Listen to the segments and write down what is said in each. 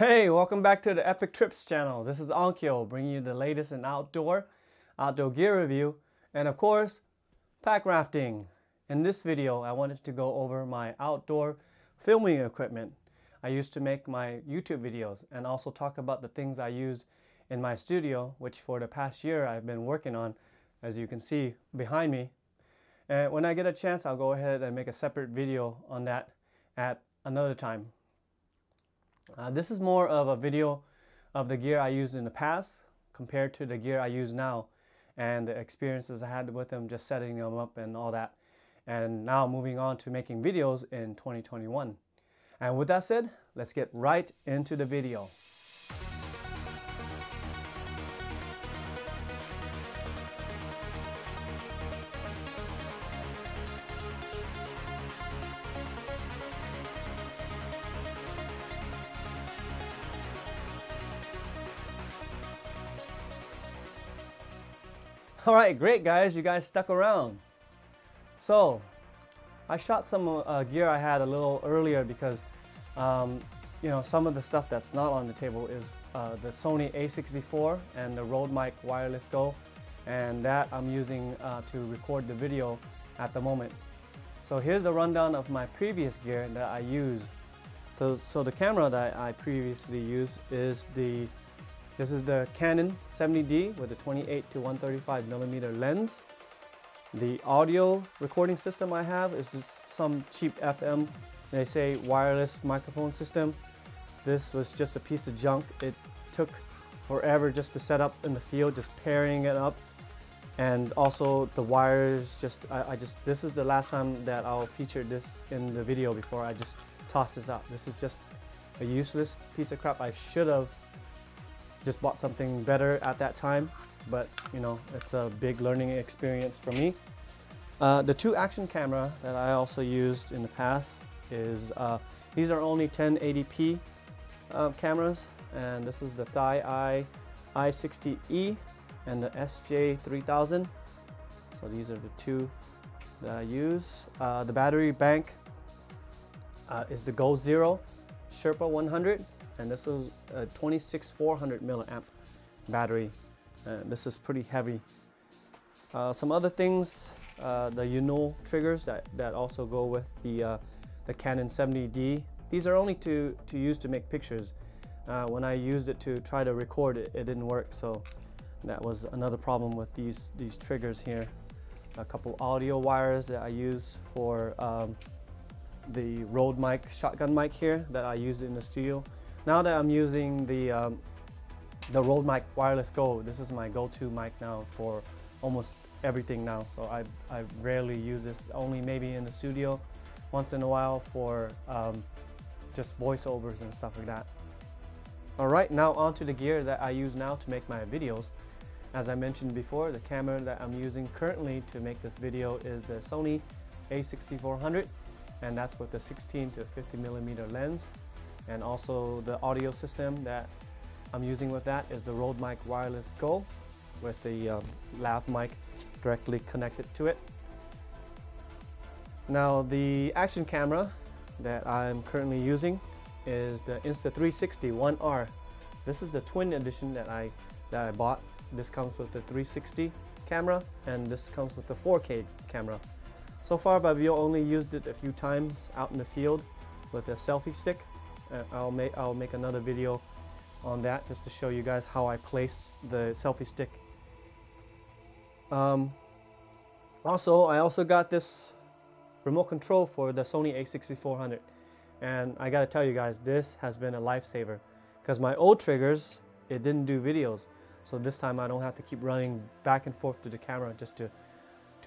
Hey, welcome back to the Epic Trips channel. This is Onkyo bringing you the latest in outdoor gear review, and of course, pack rafting. In this video, I wanted to go over my outdoor filming equipment I used to make my YouTube videos, and also talk about the things I use in my studio, which for the past year I've been working on, as you can see behind me. And when I get a chance, I'll go ahead and make a separate video on that at another time. This is more of a video of the gear I used in the past compared to the gear I use now, and the experiences I had with them, just setting them up and all that. And now moving on to making videos in 2021. And with that said, let's get right into the video. Alright, great guys, you guys stuck around. So, I shot some gear I had a little earlier because, you know, some of the stuff that's not on the table is the Sony A64 and the Rode Mic Wireless Go, and that I'm using to record the video at the moment. So here's a rundown of my previous gear that I use. So the camera that I previously used is this is the Canon 70D with a 28 to 135mm lens. The audio recording system I have is just some cheap FM, they say wireless microphone system. This was just a piece of junk. It took forever just to set up in the field, just pairing it up. And also the wires, this is the last time that I'll feature this in the video before I just toss this out. This is just a useless piece of crap. I should have just bought something better at that time, but you know, it's a big learning experience for me. The two action camera that I also used in the past is, these are only 1080p cameras, and this is the ThiEye i60E and the SJ3000. So these are the two that I use. The battery bank is the Go Zero Sherpa 100. And this is a 26400 milliamp battery. This is pretty heavy. Some other things, the Zhiyun triggers that also go with the Canon 70D. These are only to use to make pictures. When I used it to try to record it, it didn't work. So that was another problem with these triggers here. A couple audio wires that I use for the Rode mic, shotgun mic here that I use in the studio. Now that I'm using the Rode Mic Wireless Go, this is my go-to mic now for almost everything now. So I rarely use this, only maybe in the studio once in a while for just voiceovers and stuff like that. Alright, now on to the gear that I use now to make my videos. As I mentioned before, the camera that I'm using currently to make this video is the Sony A6400, and that's with the 16 to 50mm lens. And also the audio system that I'm using with that is the Rode Mic Wireless Go with the lav mic directly connected to it. Now the action camera that I'm currently using is the Insta360 1R. This is the twin edition that I bought. This comes with the 360 camera, and this comes with the 4K camera. So far I've only used it a few times out in the field with a selfie stick. I'll make another video on that just to show you guys how I place the selfie stick. Also, I also got this remote control for the Sony A6400, and I gotta tell you guys, this has been a lifesaver because my old triggers, it didn't do videos. So this time I don't have to keep running back and forth to the camera just to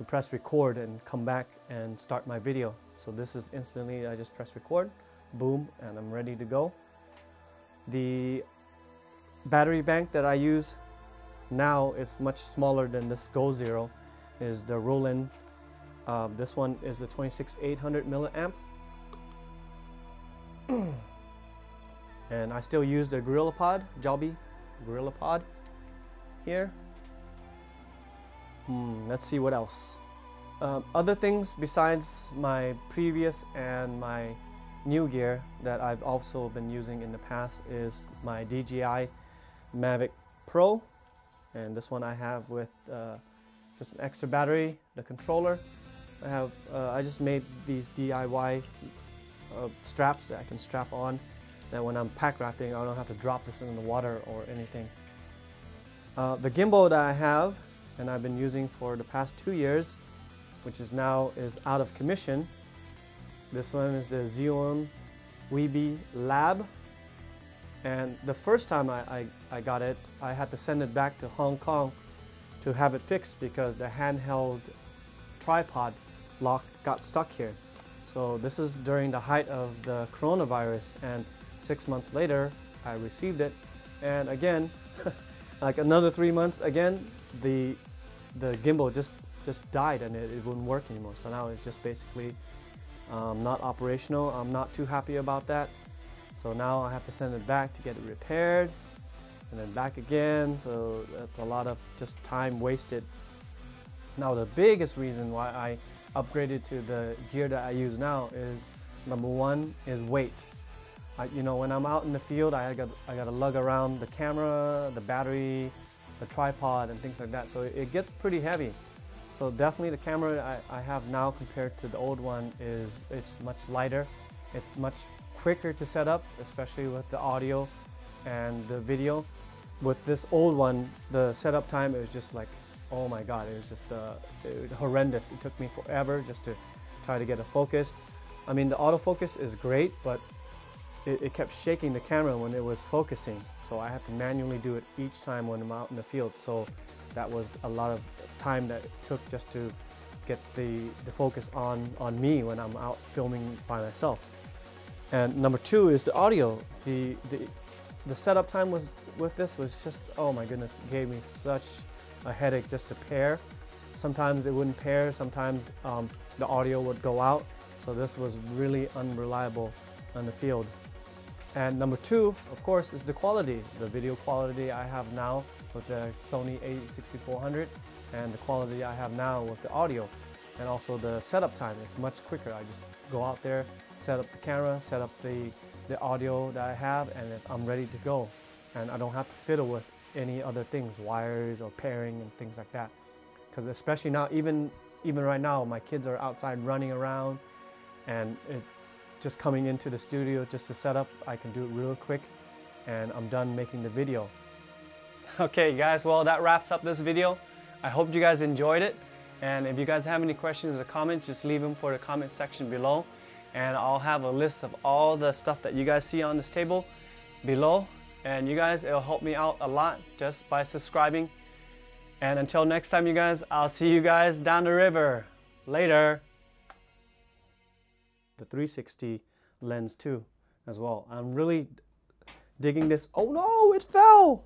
press record and come back and start my video. So this is instantly, I just press record, boom, and I'm ready to go. The battery bank that I use now, it's much smaller than this Go Zero, is the Rulin. This one is a 26800 milliamp. And I still use the Joby Gorilla Pod here. Let's see what else. Other things besides my previous and my new gear that I've also been using in the past is my DJI Mavic Pro, and this one I have with just an extra battery, the controller. I just made these DIY straps that I can strap on, that when I'm pack rafting I don't have to drop this in the water or anything. The gimbal that I have and I've been using for the past 2 years, which is now out of commission. This one is the Zhiyun Weebill Lab, and the first time I got it, I had to send it back to Hong Kong to have it fixed because the handheld tripod lock got stuck here. So this is during the height of the coronavirus, and 6 months later I received it, and again like another 3 months again, the gimbal just died and it wouldn't work anymore. So now it's just basically not operational. I'm not too happy about that. So now I have to send it back to get it repaired, and then back again. So that's a lot of just time wasted. Now the biggest reason why I upgraded to the gear that I use now is, number one is weight. You know, when I'm out in the field, I got to lug around the camera, the battery, the tripod, and things like that. So it gets pretty heavy. So definitely the camera I have now compared to the old one it's much lighter. It's much quicker to set up, especially with the audio and the video. With this old one, the setup time, it was just like, oh my god, it was just horrendous. It took me forever just to try to get a focus. I mean, the autofocus is great, but it kept shaking the camera when it was focusing, so I had to manually do it each time when I'm out in the field. So that was a lot of time that it took just to get the focus on me when I'm out filming by myself. And number two is the audio. The setup time with this was just, oh my goodness, it gave me such a headache just to pair. Sometimes it wouldn't pair, sometimes the audio would go out, so this was really unreliable on the field. And number two, of course, is the quality. The video quality I have now with the Sony a6400 and the quality I have now with the audio. And also the setup time, it's much quicker. I just go out there, set up the camera, set up the audio that I have, and I'm ready to go. And I don't have to fiddle with any other things, wires or pairing and things like that. Because especially now, even right now, my kids are outside running around, and just coming into the studio just to set up, I can do it real quick and I'm done making the video. Okay guys, well that wraps up this video. I hope you guys enjoyed it, and if you guys have any questions or comments, just leave them for the comment section below, and I'll have a list of all the stuff that you guys see on this table below, and you guys, it'll help me out a lot just by subscribing. And until next time you guys, I'll see you guys down the river. Later. The 360 lens too as well. I'm really digging this. Oh no, it fell!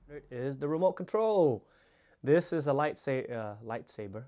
It is the remote control. This is a lightsaber. Lightsaber.